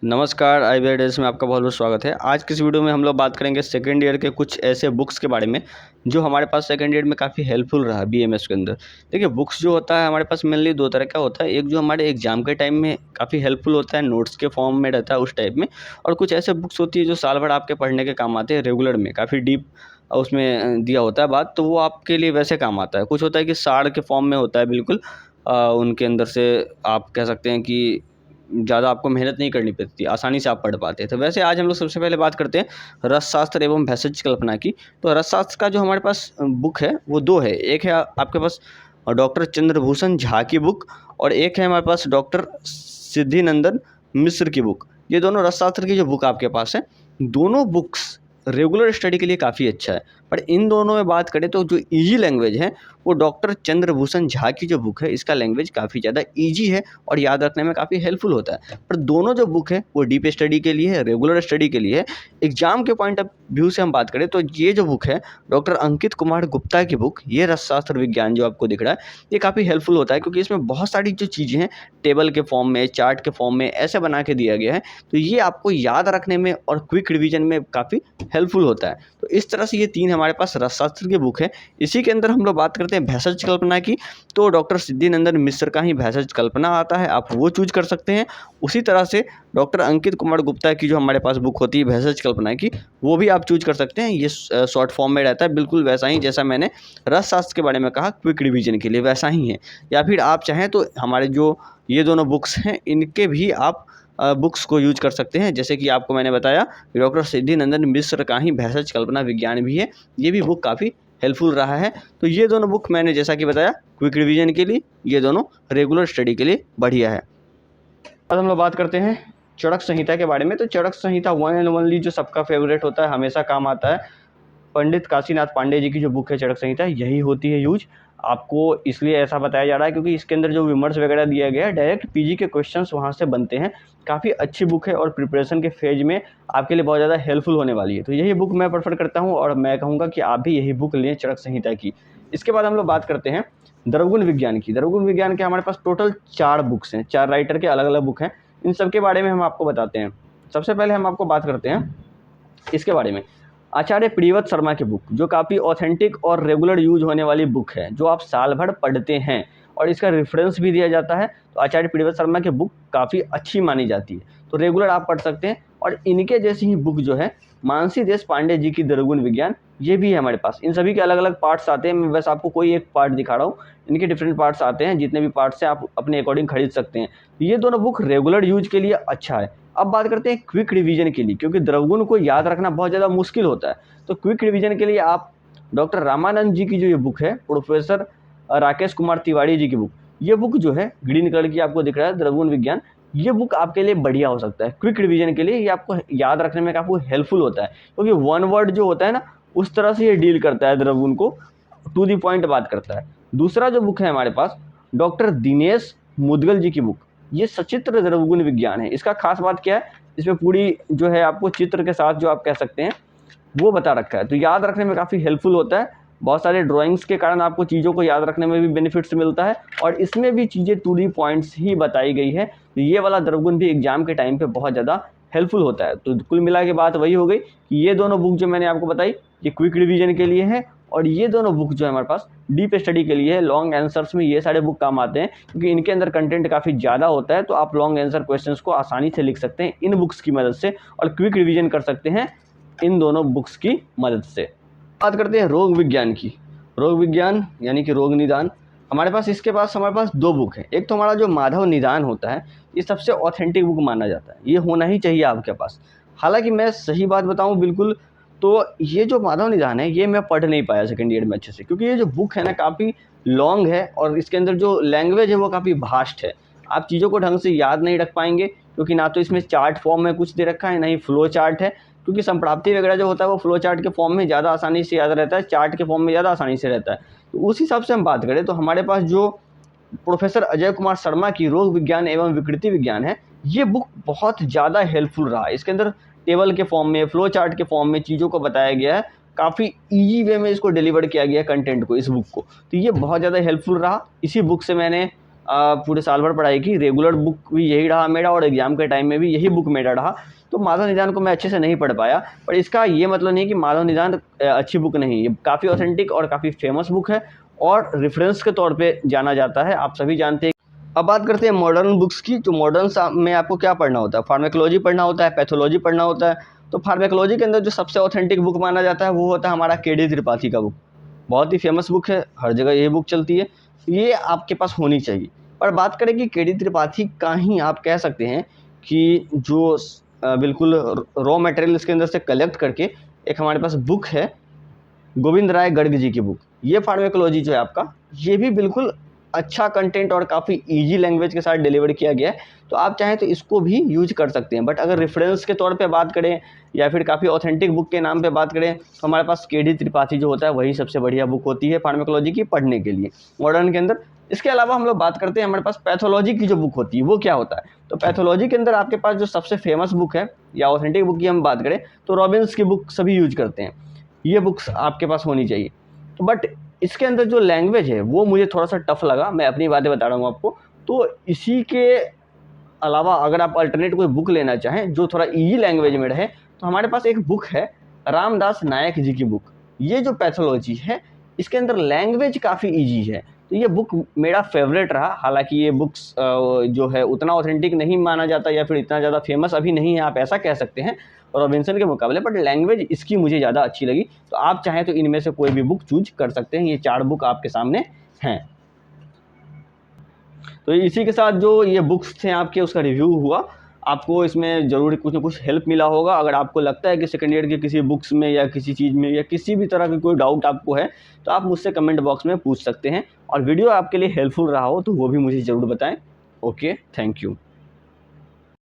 नमस्कार, IBIDS में आपका बहुत-बहुत स्वागत है। आज की इस वीडियो में हम लोग बात करेंगे सेकंड ईयर के कुछ ऐसे बुक्स के बारे में, जो हमारे पास सेकंड ईयर में काफ़ी हेल्पफुल रहा BMS के अंदर। देखिए, बुक्स जो होता है हमारे पास मेनली 2 तरह का होता है। एक जो हमारे एग्ज़ाम के टाइम में काफ़ी हेल्पफुल होता है, नोट्स के फॉर्म में रहता है उस टाइप में, और कुछ ऐसे बुक्स होती है जो साल भर आपके पढ़ने के काम आते हैं रेगुलर में, काफ़ी डीप उसमें दिया होता है बात, तो वो आपके लिए वैसे काम आता है। कुछ होता है कि सार के फॉर्म में होता है बिल्कुल, उनके अंदर से आप कह सकते हैं कि ज़्यादा आपको मेहनत नहीं करनी पड़ती, आसानी से आप पढ़ पाते हैं। तो वैसे आज हम लोग सबसे पहले बात करते हैं रसशास्त्र एवं भेषज कल्पना की। तो रसशास्त्र का जो हमारे पास बुक है वो 2 है। एक है आपके पास डॉक्टर चंद्रभूषण झा की बुक, और एक है हमारे पास डॉक्टर सिद्धिनंदन मिश्र की बुक। ये दोनों रसशास्त्र की जो बुक आपके पास है, दोनों बुक्स रेगुलर स्टडी के लिए काफ़ी अच्छा है। पर इन दोनों में बात करें तो जो ईज़ी लैंग्वेज है वो डॉक्टर चंद्रभूषण झा की जो बुक है, इसका लैंग्वेज काफ़ी ज़्यादा ईज़ी है और याद रखने में काफ़ी हेल्पफुल होता है। पर दोनों जो बुक है वो डीप स्टडी के लिए है, रेगुलर स्टडी के लिए है। एग्ज़ाम के पॉइंट ऑफ व्यू से हम बात करें तो ये जो बुक है डॉक्टर अंकित कुमार गुप्ता की बुक, ये रसशास्त्र विज्ञान जो आपको दिख रहा है, ये काफ़ी हेल्पफुल होता है क्योंकि इसमें बहुत सारी जो चीज़ें हैं टेबल के फॉर्म में, चार्ट के फॉर्म में ऐसे बना के दिया गया है, तो ये आपको याद रखने में और क्विक रिवीजन में काफ़ी हेल्पफुल होता है। तो इस तरह से ये 3 हमारे पास रसशास्त्र की बुक है। इसी के अंदर हम लोग बात करते हैं भेषज कल्पना की, तो डॉक्टर सिद्धिनंदन मिश्र का ही भेषज कल्पना आता है, आप वो चूज़ कर सकते हैं। उसी तरह से डॉक्टर अंकित कुमार गुप्ता की जो हमारे पास बुक होती है भेषज कल्पना की, वो भी आप चूज़ कर सकते हैं। ये शॉर्ट फॉर्म में रहता है, बिल्कुल वैसा ही जैसा मैंने रसशास्त्र के बारे में कहा, क्विक रिवीजन के लिए वैसा ही है। या फिर आप चाहें तो हमारे जो ये दोनों बुक्स हैं, इनके भी आप बुक्स को यूज़ कर सकते हैं। जैसे कि आपको मैंने बताया कि डॉक्टर सिद्धिनंदन मिश्र का ही भेषज कल्पना विज्ञान भी है, ये भी बुक काफ़ी हेल्पफुल रहा है। तो ये दोनों बुक मैंने जैसा कि बताया क्विक रिवीजन के लिए, ये दोनों रेगुलर स्टडी के लिए बढ़िया है। अब हम लोग बात करते हैं चरक संहिता के बारे में। तो चरक संहिता वन एंड ओनली जो सबका फेवरेट होता है, हमेशा काम आता है, पंडित काशीनाथ पांडे जी की जो बुक है चरक संहिता, यही होती है यूज। आपको इसलिए ऐसा बताया जा रहा है क्योंकि इसके अंदर जो विमर्श वगैरह दिया गया है, डायरेक्ट पीजी के क्वेश्चंस वहाँ से बनते हैं। काफ़ी अच्छी बुक है और प्रिपरेशन के फेज में आपके लिए बहुत ज़्यादा हेल्पफुल होने वाली है। तो यही बुक मैं प्रेफर करता हूँ और मैं कहूँगा कि आप भी यही बुक लें चरक संहिता की। इसके बाद हम लोग बात करते हैं द्रवगुण विज्ञान की। द्रवगुण विज्ञान के हमारे पास टोटल 4 बुक्स हैं, 4 राइटर के अलग अलग बुक हैं। इन सब के बारे में हम आपको बताते हैं। सबसे पहले हम आपको बात करते हैं इसके बारे में आचार्य प्रियव्रत शर्मा की बुक, जो काफ़ी ऑथेंटिक और रेगुलर यूज होने वाली बुक है, जो आप साल भर पढ़ते हैं और इसका रेफरेंस भी दिया जाता है। तो आचार्य प्रियव्रत शर्मा की बुक काफ़ी अच्छी मानी जाती है, तो रेगुलर आप पढ़ सकते हैं। और इनके जैसी ही बुक जो है मानसी देश पांडे जी की द्रवगुण विज्ञान, ये भी है हमारे पास। इन सभी के अलग अलग पार्ट्स आते हैं, मैं बस आपको कोई एक पार्ट दिखा रहा हूँ। इनके डिफरेंट पार्ट्स आते हैं, जितने भी पार्ट्स हैं आप अपने अकॉर्डिंग खरीद सकते हैं। ये दोनों बुक रेगुलर यूज के लिए अच्छा है। अब बात करते हैं क्विक रिवीजन के लिए, क्योंकि द्रवगुण को याद रखना बहुत ज़्यादा मुश्किल होता है। तो क्विक रिवीजन के लिए आप डॉक्टर रामानंद जी की जो ये बुक है, प्रोफेसर राकेश कुमार तिवारी जी की बुक, ये बुक जो है ग्रीन कलर की आपको दिख रहा है, द्रवगुण विज्ञान, ये बुक आपके लिए बढ़िया हो सकता है क्विक रिवीजन के लिए। ये आपको याद रखने में काफ़ी हेल्पफुल होता है, क्योंकि वन वर्ड जो होता है ना, उस तरह से ये डील करता है, द्रवगुण को टू दी पॉइंट बात करता है। दूसरा जो बुक है हमारे पास डॉक्टर दिनेश मुदगल जी की बुक, ये सचित्र द्रवगुण विज्ञान है। इसका खास बात क्या है, इसमें पूरी जो है आपको चित्र के साथ जो आप कह सकते हैं वो बता रखा है, तो याद रखने में काफ़ी हेल्पफुल होता है। बहुत सारे ड्राइंग्स के कारण आपको चीज़ों को याद रखने में भी बेनिफिट्स मिलता है, और इसमें भी चीज़ें टू दी पॉइंट्स ही बताई गई है। तो ये वाला द्रवगुण भी एग्जाम के टाइम पे बहुत ज़्यादा हेल्पफुल होता है। तो कुल मिला के बात वही हो गई कि ये दोनों बुक जो मैंने आपको बताई, ये क्विक रिवीजन के लिए है, और ये दोनों बुक जो है हमारे पास डीप स्टडी के लिए है। लॉन्ग आंसर्स में ये सारे बुक काम आते हैं, क्योंकि इनके अंदर कंटेंट काफ़ी ज़्यादा होता है, तो आप लॉन्ग आंसर क्वेश्चंस को आसानी से लिख सकते हैं इन बुक्स की मदद से, और क्विक रिवीजन कर सकते हैं इन दोनों बुक्स की मदद से। बात करते हैं रोग विज्ञान की। रोग विज्ञान यानी कि रोग निदान, हमारे पास हमारे पास 2 बुक हैं। एक तो हमारा जो माधव निदान होता है, ये सबसे ऑथेंटिक बुक माना जाता है, ये होना ही चाहिए आपके पास। हालांकि मैं सही बात बताऊं बिल्कुल, तो ये जो माधव निदान है, ये मैं पढ़ नहीं पाया सेकंड ईयर में अच्छे से, क्योंकि ये जो बुक है ना काफ़ी लॉन्ग है, और इसके अंदर जो लैंग्वेज है वो काफ़ी भास्ट है। आप चीज़ों को ढंग से याद नहीं रख पाएंगे, क्योंकि ना तो इसमें चार्ट फॉर्म में कुछ दे रखा है, ना ही फ्लो चार्ट है। क्योंकि संप्राप्ति वगैरह जो होता है वो फ्लो चार्ट के फॉर्म में ज़्यादा आसानी से याद रहता है, चार्ट के फॉर्म में ज़्यादा आसानी से रहता है। तो उस हिसाब से हम बात करें तो हमारे पास जो प्रोफेसर अजय कुमार शर्मा की रोग विज्ञान एवं विकृति विज्ञान है, ये बुक बहुत ज़्यादा हेल्पफुल रहा। इसके अंदर टेबल के फॉर्म में, फ्लो चार्ट के फॉर्म में चीज़ों को बताया गया है, काफ़ी ईजी वे में इसको डिलीवर किया गया है कंटेंट को, इस बुक को। तो ये बहुत ज़्यादा हेल्पफुल रहा। इसी बुक से मैंने पूरे साल भर पढ़ाई की, रेगुलर बुक भी यही रहा मेरा और एग्ज़ाम के टाइम में भी यही बुक मेरा रहा, तो माधव निदान को मैं अच्छे से नहीं पढ़ पाया। पर इसका ये मतलब नहीं कि माधव निदान अच्छी बुक नहीं, ये काफ़ी ऑथेंटिक और काफ़ी फेमस बुक है और रेफरेंस के तौर पे जाना जाता है, आप सभी जानते हैं। अब बात करते हैं मॉडर्न बुक्स की। तो मॉडर्न में आपको क्या पढ़ना होता है? फार्माकोलॉजी पढ़ना होता है, पैथोलॉजी पढ़ना होता है। तो फार्माकोलॉजी के अंदर जो सबसे ऑथेंटिक बुक माना जाता है वो होता है हमारा के.डी. त्रिपाठी का बुक। बहुत ही फेमस बुक है, हर जगह ये बुक चलती है, ये आपके पास होनी चाहिए। पर बात करें कि के.डी. त्रिपाठी का ही आप कह सकते हैं कि जो बिल्कुल रॉ मटेरियल इसके अंदर से कलेक्ट करके एक हमारे पास बुक है, गोविंद राय गर्ग जी की बुक। ये फार्माकोलॉजी जो है आपका, ये भी बिल्कुल अच्छा कंटेंट और काफ़ी इजी लैंग्वेज के साथ डिलीवर किया गया है, तो आप चाहें तो इसको भी यूज कर सकते हैं। बट अगर रेफरेंस के तौर पे बात करें या फिर काफ़ी ऑथेंटिक बुक के नाम पे बात करें, तो हमारे पास के.डी. त्रिपाठी जो होता है वही सबसे बढ़िया बुक होती है फार्माकोलॉजी की पढ़ने के लिए मॉडर्न के अंदर। इसके अलावा हम लोग बात करते हैं हमारे पास पैथोलॉजी की जो बुक होती है वो क्या होता है। तो पैथोलॉजी के अंदर आपके पास जो सबसे फेमस बुक है या ऑथेंटिक बुक की हम बात करें तो रॉबिन्स की बुक सभी यूज करते हैं, ये बुक्स आपके पास होनी चाहिए। तो बट इसके अंदर जो लैंग्वेज है वो मुझे थोड़ा सा टफ लगा, मैं अपनी बातें बता रहा हूँ आपको। तो इसी के अलावा अगर आप अल्टरनेट कोई बुक लेना चाहें जो थोड़ा इजी लैंग्वेज में रहे, तो हमारे पास एक बुक है रामदास नायक जी की बुक। ये जो पैथोलॉजी है इसके अंदर लैंग्वेज काफ़ी इजी है, तो ये बुक मेरा फेवरेट रहा। हालांकि ये बुक्स जो है उतना ऑथेंटिक नहीं माना जाता या फिर इतना ज़्यादा फेमस अभी नहीं है, आप ऐसा कह सकते हैं रॉबिन्सन के मुकाबले, बट लैंग्वेज इसकी मुझे ज़्यादा अच्छी लगी। तो आप चाहें तो इनमें से कोई भी बुक चूज कर सकते हैं, ये 4 बुक आपके सामने हैं। तो इसी के साथ जो ये बुक्स थे आपके उसका रिव्यू हुआ, आपको इसमें ज़रूर कुछ ना कुछ हेल्प मिला होगा। अगर आपको लगता है कि सेकंड ईयर के किसी बुक्स में या किसी चीज़ में या किसी भी तरह की कोई डाउट आपको है, तो आप मुझसे कमेंट बॉक्स में पूछ सकते हैं, और वीडियो आपके लिए हेल्पफुल रहा हो तो वो भी मुझे ज़रूर बताएं। Okay, thank you.